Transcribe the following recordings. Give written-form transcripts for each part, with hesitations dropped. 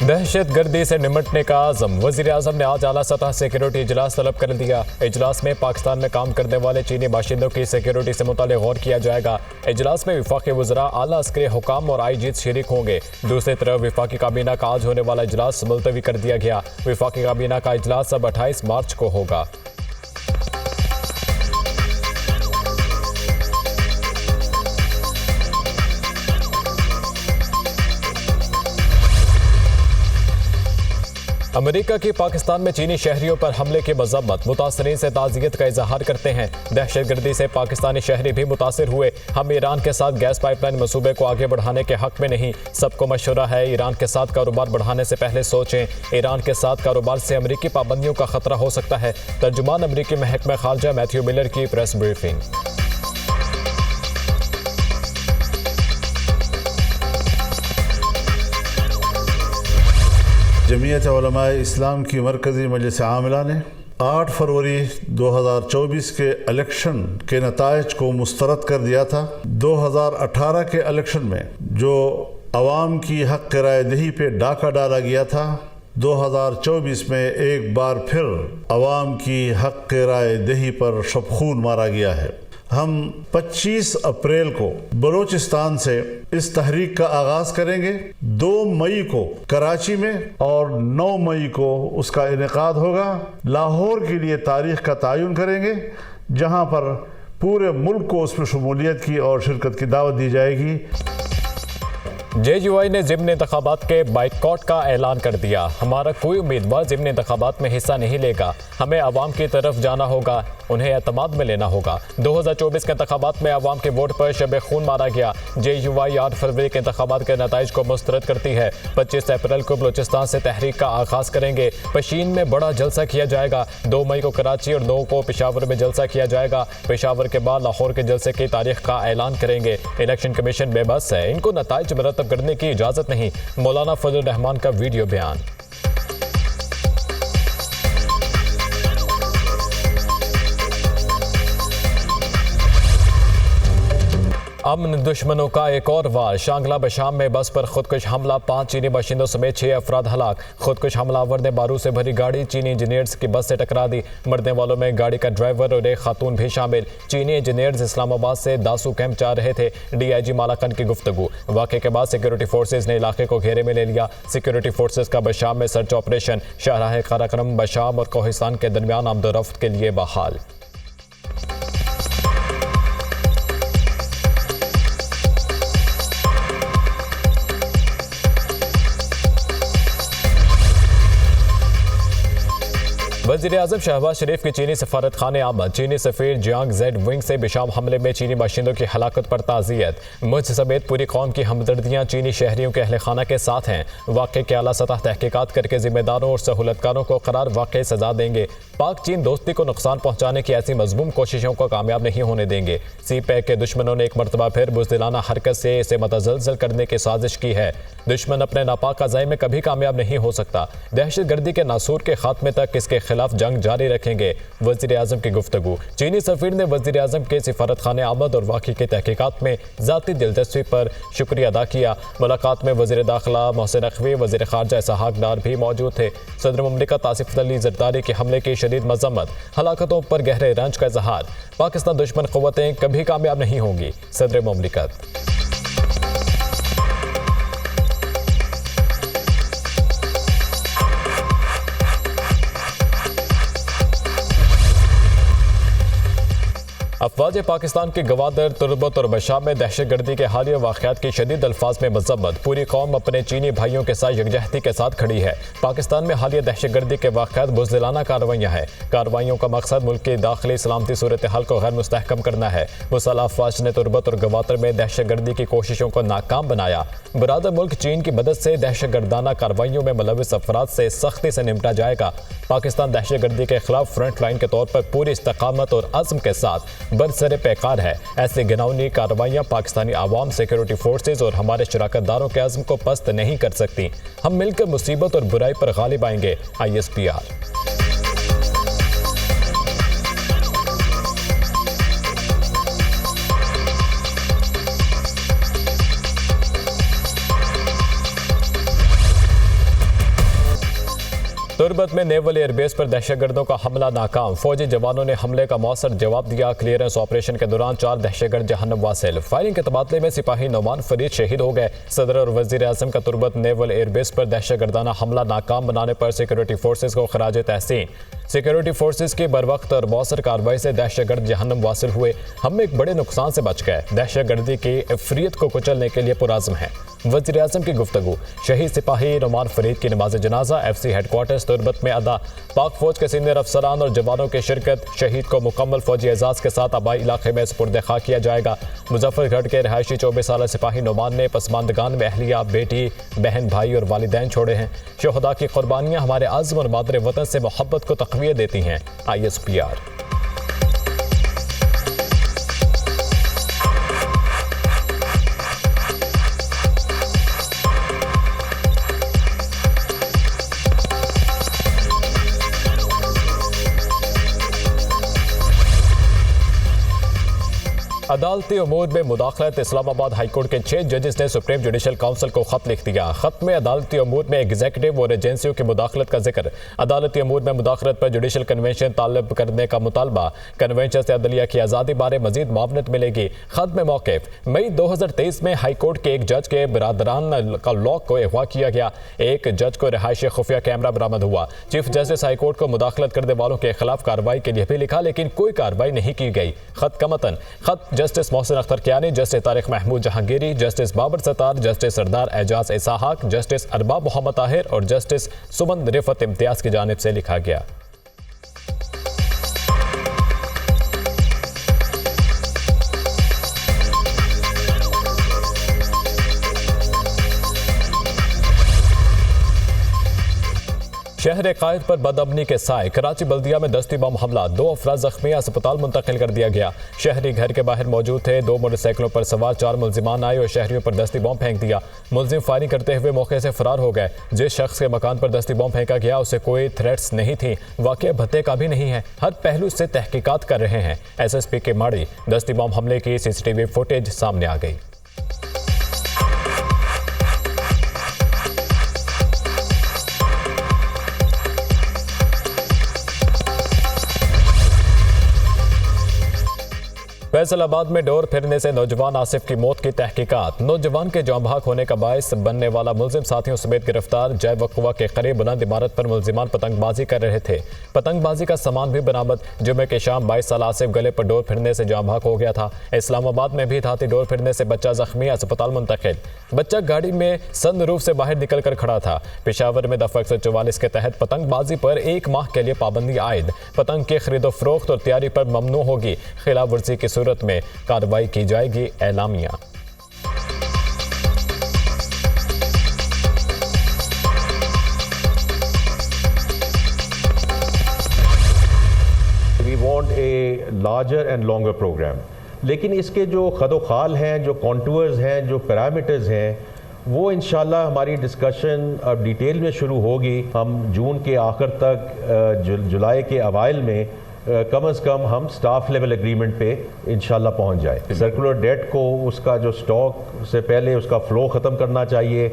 दहशत गर्दी से निपटने का आज़म। वज़ीर आज़म ने आज आला सतह सिक्योरिटी इजलास तलब कर दिया। इजलास में पाकिस्तान में काम करने वाले चीनी बाशिंदों की सिक्योरिटी से मुताल्लिक़ गौर किया जाएगा। इजलास में वफाकी वज़रा, आला अस्करी हुकाम और IG शरीक होंगे। दूसरी तरफ वफाकी काबीना का आज होने वाला इजलास मुलतवी कर दिया गया। वफाकी काबीना का इजलास अब 28 मार्च को होगा। अमेरिका की पाकिस्तान में चीनी शहरियों पर हमले की मज़म्मत। मुतासरीन से ताज़ियत का इजहार करते हैं। दहशत गर्दी से पाकिस्तानी शहरी भी मुतासर हुए। हम ईरान के साथ गैस पाइपलाइन मंसूबे को आगे बढ़ाने के हक में नहीं। सबको मशवरा है ईरान के साथ कारोबार बढ़ाने से पहले सोचें। ईरान के साथ कारोबार से अमरीकी पाबंदियों का खतरा हो सकता है। तर्जुमान अमरीकी महकमा खारजा मैथ्यू मिलर की प्रेस ब्रीफिंग। जमीयत उलमाए इस्लाम की मरकज़ी मजलिस आमिला ने 8 फरवरी 2024 के इलेक्शन के नताइज को मुस्तरद कर दिया था। 2018 के इलेक्शन में जो अवाम की हक़ राय दही पे डाका डाला गया था, 2024 में एक बार फिर अवाम की हक़ राय दही पर शबखून मारा गया है। हम 25 अप्रैल को बलूचिस्तान से इस तहरीक का आगाज़ करेंगे। 2 मई को कराची में और 9 मई को उसका इनेकाद होगा। लाहौर के लिए तारीख़ का तयन करेंगे, जहां पर पूरे मुल्क को उसमें शमूलियत की और शिरकत की दावत दी जाएगी। JUI ने ज़िमनी इंतखाबात के बाइकॉट का ऐलान कर दिया। हमारा कोई उम्मीदवार ज़िमनी इंतखाबात में हिस्सा नहीं लेगा। हमें अवाम की तरफ जाना होगा, उन्हें एतमाद में लेना होगा। 2024 के इंतखाबात में अवाम के वोट पर शब खून मारा गया। JUI 8 फरवरी के इंतखाबात के नताइज को मुस्तरद करती है। 25 अप्रैल को बलूचिस्तान से तहरीक का आगाज़ करेंगे। पशीन में बड़ा जलसा किया जाएगा। 2 मई को कराची और 9 को पेशावर में जलसा किया जाएगा। पेशावर के बाद लाहौर के जलसे की तारीख का ऐलान करेंगे। इलेक्शन कमीशन बेबस है, इनको नताइज मुरतब करने की इजाजत नहीं। मौलाना फजल रहमान का वीडियो बयान। अमन दुश्मनों का एक और वार। शांगला बशाम में बस पर खुदकुश हमला, 5 चीनी बाशिंदों समेत 6 अफराद हलाक। खुदकुश हमलावर ने बारूद से भरी गाड़ी चीनी इंजीनियर्स की बस से टकरा दी। मरने वालों में गाड़ी का ड्राइवर और एक खातून भी शामिल। चीनी इंजीनियर्स इस्लामाबाद से दासू कैंप जा रहे थे। DIG मालाकन की गुफ्तगू। वाक़े के बाद सिक्योरिटी फोर्सेज ने इलाके को घेरे में ले लिया। सिक्योरिटी फोर्सेज का बशाम में सर्च ऑपरेशन। शाहराह काराक्रम बशाम और कोहिस्तान के दरमियान आमदोरफ्त के लिए बहाल। वज़ीर आज़म शहबाज शरीफ की चीनी सफारत खाने आमद। चीनी सफ़ीर जियांग जेड विंग से बिशाम हमले में चीनी बाशिंदों की हलाकत पर ताज़ियत। मुझ समेत पूरी कौम की हमदर्दियाँ चीनी शहरियों के अहल खाना के साथ हैं। वाक़े के आला सतह तहकीकात करके ज़िम्मेदारों और सहूलतकारों को करार वाक़ई सज़ा देंगे। पाक चीन दोस्ती को नुकसान पहुँचाने की ऐसी मज़मूम कोशिशों को कामयाब नहीं होने देंगे। CPEC के दुश्मनों ने एक मरतबा फिर बुज़दिलाना हरकत से इसे मतज़लज़ल करने की साजिश की है। दुश्मन अपने नापाक अज़ाइम में कभी कामयाब नहीं हो सकता। दहशत गर्दी के नासूर के खात्मे तक इसके खिलाफ जंग जारी रखेंगे। वज़ीर आज़म की गुफ्तगू। चीनी सफ़ीर ने वज़ीर आज़म के सिफारत खाने आमद और वाक़े की तहकीकात में ज़ाती दिलचस्पी पर शुक्रिया अदा किया। मुलाकात में वज़ीर दाखिला मोहसिन नकवी, वज़ीर खारजा इसहाक डार भी मौजूद थे। सदर मुमलिकत आसिफ अली ज़रदारी के हमले की शदीद मज़म्मत। हलाकतों पर गहरे रंज का इजहार। पाकिस्तान दुश्मन क़ुव्वतें कभी कामयाब नहीं होंगी। सदर मुमलिकत। अफवाज पाकिस्तान की गवादर, तुर्बत और बशाम में दहशत गर्दी के हालिया वाक़यात की शदीद अल्फाज में मज़म्मत। पूरी कौम अपने चीनी भाइयों के साथ यकजहती के साथ खड़ी है। पाकिस्तान में हालिया दहशत गर्दी के वाक़यात बुज़दिलाना कार्रवाइयाँ हैं। कार्रवाइयों का मकसद मुल्क की दाखिली सलामती सूरत हाल को गैर मुस्तहकम करना है। मुसल्लह अफवाज ने तुर्बत और गवादर में दहशत गर्दी की कोशिशों को नाकाम बनाया। बरादर मुल्क चीन की मदद से दहशत गर्दाना कार्रवाइयों में मुलविस अफराद से सख्ती से निपटा जाएगा। पाकिस्तान दहशत गर्दी के खिलाफ फ्रंट लाइन के तौर पर पूरी इस्तकामत और अज़्म के साथ बरसरे पैकार है। ऐसी घिनौनी कार्रवाइयाँ पाकिस्तानी आवाम, सिक्योरिटी फोर्सेज और हमारे शराकतदारों के अज़्म को पस्त नहीं कर सकती। हम मिलकर मुसीबत और बुराई पर गालिब आएंगे। ISPR। तुर्बत में नेवल एयरबेस पर दहशतगर्दों का हमला नाकाम, फौजी जवानों ने हमले का मौसर जवाब दिया। क्लियरेंस ऑपरेशन के दौरान 4 दहशतगर्द जहन्नम वासिल। फायरिंग के तबादले में सिपाही नौमान फरीद शहीद हो गए। सदर और वजीर आजम का तुर्बत नेवल एयरबेस पर दहशतगर्दाना हमला नाकाम बनाने पर सिक्योरिटी फोर्सेज को खराज तहसीन। सिक्योरिटी फोर्सेज की बरवक्त और मौसर कार्रवाई से दहशतगर्द जहन्नम वासिल हुए। हम एक बड़े नुकसान से बच गए। दहशतगर्दी की अफरियत को कुचलने के लिए पुराज़म है। वज़ीर आज़म की गुफ्तगू। शहीद सिपाही नौमान फरीद की नमाज जनाजा FC हेडक्वार्टर्स तुर्बत में अदा। पाक फौज के सीनियर अफसरान और जवानों की शिरकत। शहीद को मुकम्मल फौजी एजाज के साथ आबाई इलाके में सुपुर्द खा किया जाएगा। मुजफ्फरगढ़ के रहायशी 24 साल सिपाही नौमान ने पसमानदगान में अहलिया, बेटी, बहन, भाई और वालिदैन छोड़े हैं। शोहदा की कुर्बानियाँ हमारे आज़म और मादर वतन से मोहब्बत को तक़वियत देती हैं। ISPR। अदालती उमूर में मुदाखलत। इस्लामाबाद हाईकोर्ट के 6 जजेस ने सुप्रीम जुडिशल काउंसिल को खत लिख दिया। खत में अदालती उमूर में एग्जीक्यूटिव और एजेंसियों की मुदाखलत का जिक्र। अदालती उमूर में मुदाखलत पर जुडिशल कन्वेंशन तालब करने का मुतालबा। कन्वेंशन से अदलिया की आज़ादी बारे मजीद मावनत मिलेगी। खत में मौक़िफ़। मई 2023 में हाईकोर्ट के एक जज के बरादरान का लॉक को अगवा किया गया। एक जज को रिहायशी खुफिया कैमरा बरामद हुआ। चीफ जस्टिस हाईकोर्ट को मुदाखलत करने वालों के खिलाफ कार्रवाई के लिए भी लिखा, लेकिन कोई कार्रवाई नहीं की गई। खत का मतन। खत Justice Mohsin Akhtar Kiyani, Justice Tariq Mahmood Jahangiri, Justice Babar Sattar, Justice Sardar Ejaz Ishaq, Justice Arbab Mohammad Tahir और जस्टिस सुमन रिफत इम्तियाज की जानिब से लिखा गया। शहर कायद पर बदअमनी के साए। कराची बल्दिया में दस्ती बम हमला। 2 अफराद जख्मी, अस्पताल मुंतकिल कर दिया गया। शहरी घर के बाहर मौजूद थे। 2 मोटरसाइकिलों पर सवार 4 मुलजिमान आए और शहरियों पर दस्ती बम फेंक दिया। मुलजिम फायरिंग करते हुए मौके से फरार हो गए। जिस शख्स के मकान पर दस्ती बम फेंका गया उसे कोई थ्रेट्स नहीं थी। वाकया भत्ते का भी नहीं है। हर पहलू से तहकीकात कर रहे हैं। SSP के माड़ी। दस्ती बम हमले की CCTV फुटेज सामने आ गई। फैसलाबाद में डोर फिरने से नौजवान आसिफ की मौत की तहकीकात। नौजवान के जाँ भाग होने का बायस बनने वाला मुलजिम साथियों समेत गिरफ्तार। जय वक़वा के करीब बुलंद इमारत पर मुलजिमान पतंगबाजी कर रहे थे। पतंगबाजी का सामान भी बरामद। जुमे के शाम 22 साल आसिफ गले पर डोर फिरने से जाँ भाग हो गया था। इस्लामाबाद में भी धाती डोर फिरने से बच्चा जख्मी, अस्पताल मुंतकिल। बच्चा गाड़ी में सनरूफ से बाहर निकल कर खड़ा था। पेशावर में दफ़ा 144 के तहत पतंगबाजी पर 1 माह के लिए पाबंदी आयद। पतंग की खरीदो फरोख्त और तैयारी पर ममनू होगी। खिलाफ वर्जी की सूरत में कार्रवाई की जाएगी। एलामिया। We want a larger and longer program. लेकिन इसके जो खदोखाल हैं, जो कॉन्टूर्स हैं, जो पैरामीटर्स हैं, वो इंशाल्लाह हमारी डिस्कशन अब डिटेल में शुरू होगी। हम जून के आखिर तक जुलाई के अवाइल में कम से कम हम स्टाफ लेवल एग्रीमेंट पे इंशाल्लाह पहुंच जाए। सर्कुलर डेट को उसका जो स्टॉक से पहले उसका फ़्लो ख़त्म करना चाहिए।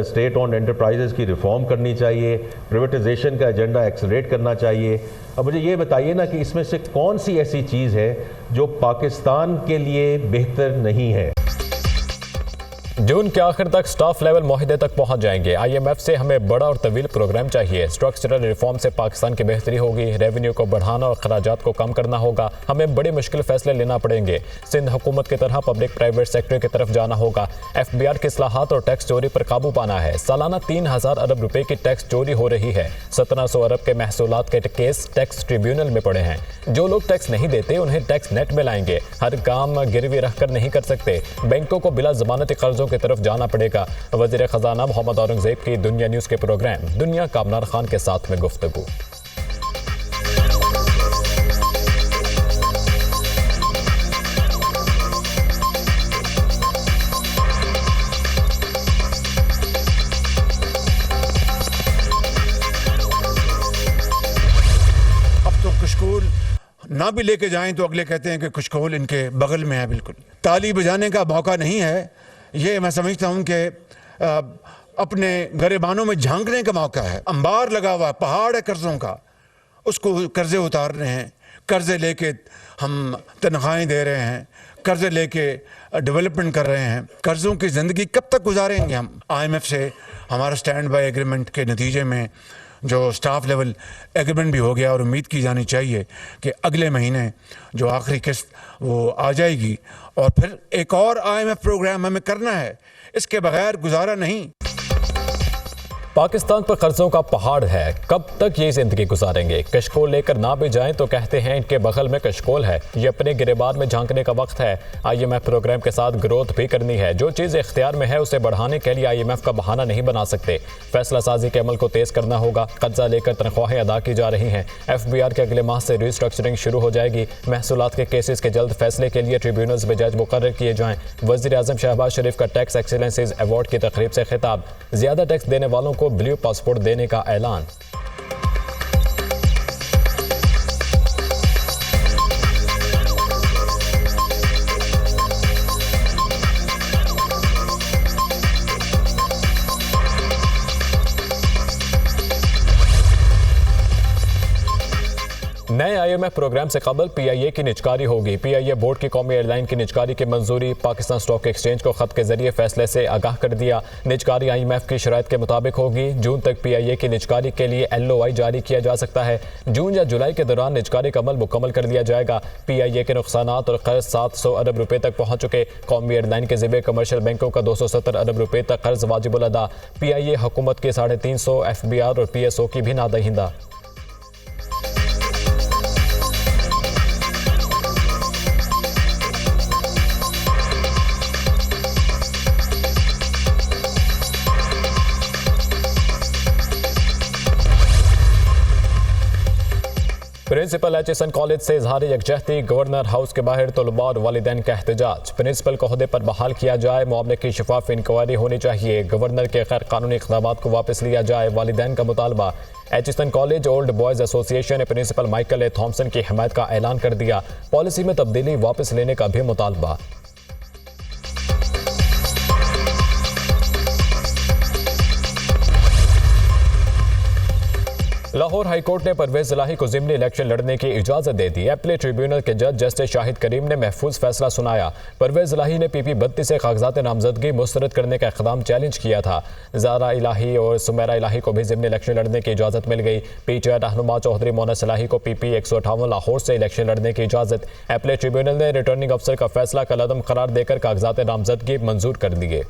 स्टेट ऑन एंटरप्राइजेज़ की रिफॉर्म करनी चाहिए। प्राइवेटाइजेशन का एजेंडा एक्सेलरेट करना चाहिए। अब मुझे ये बताइए ना कि इसमें से कौन सी ऐसी चीज़ है जो पाकिस्तान के लिए बेहतर नहीं है। जून के आखिर तक स्टाफ लेवल मुआहदे तक पहुंच जाएंगे। IMF से हमें बड़ा और तवील प्रोग्राम चाहिए। स्ट्रक्चरल रिफॉर्म से पाकिस्तान की बेहतरी होगी। रेवेन्यू को बढ़ाना और खराजात को कम करना होगा। हमें बड़े मुश्किल फैसले लेना पड़ेंगे। सिंध हुकूमत की तरह पब्लिक प्राइवेट सेक्टर की तरफ जाना होगा। FBR की इस्लाहात और टैक्स चोरी पर काबू पाना है। सालाना 3000 अरब रुपए की टैक्स चोरी हो रही है। 1700 अरब के महसूलात के केस टैक्स ट्रिब्यूनल में पड़े हैं। जो लोग टैक्स नहीं देते उन्हें टैक्स नेट में लाएंगे। हर काम गिरवी रखकर नहीं कर सकते। बैंकों को बिला जमानती कर्जों की तरफ जाना पड़ेगा। वज़ीर खजाना मोहम्मद औरंगजेब की दुनिया न्यूज़ के प्रोग्राम दुनिया का अमनार खान के साथ में गुफ्तगू। अब तो खुशकूल ना भी लेके जाएं तो अगले कहते हैं कि खुशकूल इनके बगल में है। बिल्कुल ताली बजाने का मौका नहीं है। ये मैं समझता हूँ कि अपने गरेबानों में झांकने का मौका है। अंबार लगा हुआ पहाड़ है कर्जों का, उसको कर्जे उतार रहे हैं, कर्जे लेके हम तनख्वाहें दे रहे हैं, कर्जे लेके डेवलपमेंट कर रहे हैं। कर्जों की ज़िंदगी कब तक गुजारेंगे हम? IMF से हमारा स्टैंड बाय एग्रीमेंट के नतीजे में जो स्टाफ लेवल एग्रीमेंट भी हो गया और उम्मीद की जानी चाहिए कि अगले महीने जो आखिरी किस्त वो आ जाएगी और फिर एक और IMF प्रोग्राम हमें करना है। इसके बगैर गुजारा नहीं। पाकिस्तान पर कर्जों का पहाड़ है, कब तक ये जिंदगी गुजारेंगे? कशकोल लेकर ना भी जाएं तो कहते हैं इनके बगल में कशकोल है। ये अपने गिरेबान में झांकने का वक्त है। IMF प्रोग्राम के साथ ग्रोथ भी करनी है। जो चीज़ इख्तियार में है उसे बढ़ाने के लिए IMF का बहाना नहीं बना सकते। फैसला साजी के अमल को तेज करना होगा। कर्जा लेकर तनख्वाहें अदा की जा रही हैं। FBR के अगले माह से रिस्ट्रक्चरिंग शुरू हो जाएगी। महसूलात के केसेस के जल्द फैसले के लिए ट्रिब्यूनल्स में जज मुकर्रर किए जाएं। वज़ीर आज़म शहबाज शरीफ का टैक्स एक्सीलेंसीज अवार्ड की तकरीब से खिताब। ज़्यादा टैक्स देने वालों को ब्लू पासपोर्ट देने का ऐलान। नए IMF प्रोग्राम से कबल PIA की निजकारी होगी। PIA बोर्ड की कौमी एयरलाइन की निजकारी की मंजूरी। पाकिस्तान स्टॉक एक्सचेंज को खत के जरिए फैसले से आगाह कर दिया। निजकारी IMF की शराइत के मुताबिक होगी। जून तक PIA की निजकारी के लिए LOI जारी किया जा सकता है। जून या जुलाई के दौरान निजकारी का अमल मुकम्मल कर लिया जाएगा। PIA के नुकसानात और कर्ज 700 अरब रुपए तक पहुंच चुके। कौमी एयरलाइन के ज़िम्मे कमर्शियल बैंकों का 270 अरब रुपए तक कर्ज वाजिबुल अदा। PIA हुकूमत के 350 FBR और PSO की भी नादहिंदा। प्रिंसिपल HSN कॉलेज से इजहार यकजहती। गवर्नर हाउस के बाहर तलबा और वालिदैन का एहतजाज। प्रिंसिपल को ओहदे पर बहाल किया जाए। मामले की शफाफ इंक्वायरी होनी चाहिए। गवर्नर के गैर कानूनी इक़दामात को वापस लिया जाए। वालिदैन का मुतालबा। HSN college old boys association ने प्रिंसिपल माइकल ए थॉम्सन की हिमायत का ऐलान कर दिया। पॉलिसी में तब्दीली वापस लेने का भी मुतालबा। लाहौर हाईकोर्ट ने परवेज इलाही को ज़िमनी इलेक्शन लड़ने की इजाज़त दे दी। अपीलेट ट्रिब्यूनल के जज जस्टिस शाहिद करीम ने महफूज फैसला सुनाया। परवेज इलाही ने PP 32 से कागजात नामजदगी मुस्तरद करने का इक़दाम चैलेंज किया था। ज़ारा इलाही और सुमेरा इलाही को भी ज़िमनी इलेक्शन लड़ने की इजाज़त मिल गई। PTI रहनुमा चौधरी मोनस इलाही को PP 158 लाहौर से इलेक्शन लड़ने की इजाज़त। अपीलेट ट्रिब्यूनल ने रिटर्निंग अफसर का फैसला कलअदम करार देकर कागजात नामजदगी मंजूर कर दिए।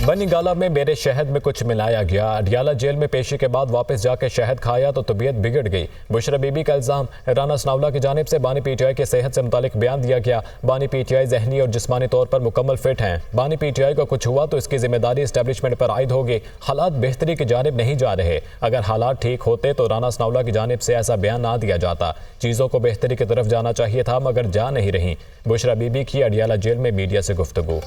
बनीगाला में मेरे शहद में कुछ मिलाया गया। अडियाला जेल में पेशी के बाद वापस जाकर शहद खाया तो तबीयत बिगड़ गई। बुशरा बीबी का इल्ज़ाम। राना सनाउल्लाह की जानिब से बानी PTI के सेहत से मुतालिक बयान दिया गया। बानी PTI जहनी और जिस्मानी तौर पर मुकम्मल फिट हैं। बानी PTI को कुछ हुआ तो इसकी जिम्मेदारी इस्टेब्लिशमेंट पर आयद होगी। हालात बेहतरी की जानिब नहीं जा रहे। अगर हालात ठीक होते तो राना सनाउल्लाह की जानिब से ऐसा बयान ना दिया जाता। चीज़ों को बेहतरी की तरफ जाना चाहिए था मगर जा नहीं रही। बुशरा बीबी की अडियाला जेल में मीडिया से गुफ्तगू।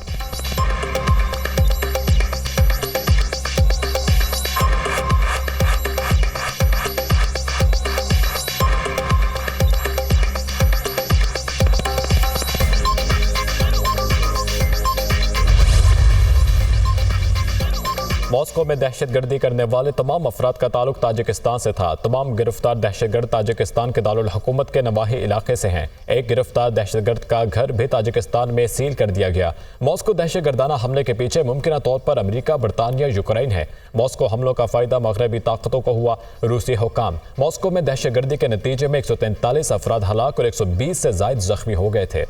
मॉस्को में दहशतगर्दी करने वाले तमाम अफराद का ताल्लुक ताजिकिस्तान से था। तमाम गिरफ्तार दहशतगर्द ताजिकिस्तान के दारुल हुकूमत के नवाही इलाके से हैं। एक गिरफ्तार दहशतगर्द का घर भी ताजिकिस्तान में सील कर दिया गया। मॉस्को दहशतगर्दाना हमले के पीछे मुमकिन तौर पर अमेरिका, बरतानिया, यूक्रेन है। मॉस्को हमलों का फायदा मगरबी ताकतों को हुआ। रूसी हुकाम। मॉस्को में दहशतगर्दी के नतीजे में 143 अफराद हलाक और 120 से ज्यादा जख्मी हो गए थे।